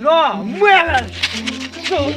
No, melon. So.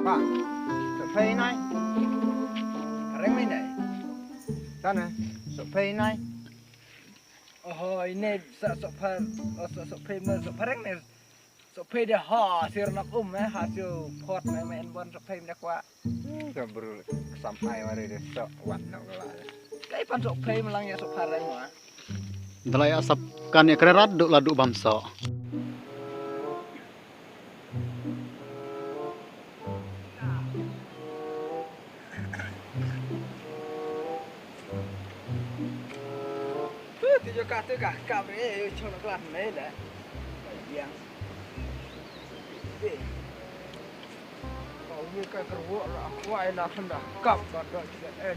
Pak, survei này. Reng mấy này? Sana, survei này. Oh, ini survei reng ni. Survei dia hasil nak hasil pot main bon survei dia kuat. Kabur sampai mari dia sok wan nak lah. Kai pan survei melang ya survei reng mah. Dalai asap kan ya kere raduk laduk bangsa. Tujuh kata kap ni, cuma kelas ni dah. Yang. Kau ni kan kerwak lah, kuai lah hendak kap pada kita.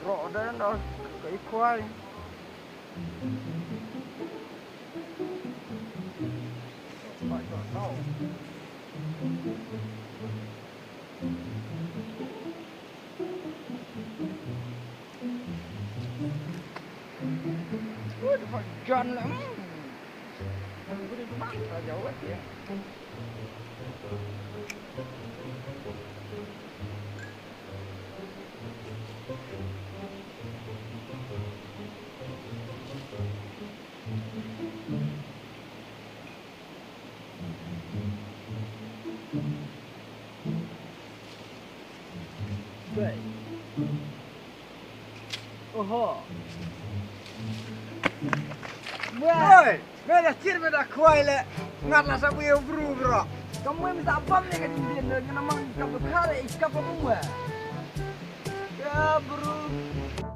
Rok dah dah kai kuai. Tak tahu. John lắm. Mình có đi bắt là dấu hết vậy. Vậy. Oho. Oi, mera cir mera kuai le. Ngatlah sabu eu bro. Kamu minta apa ni kan dia nak nama kapal kare iskap apa? Ya bro.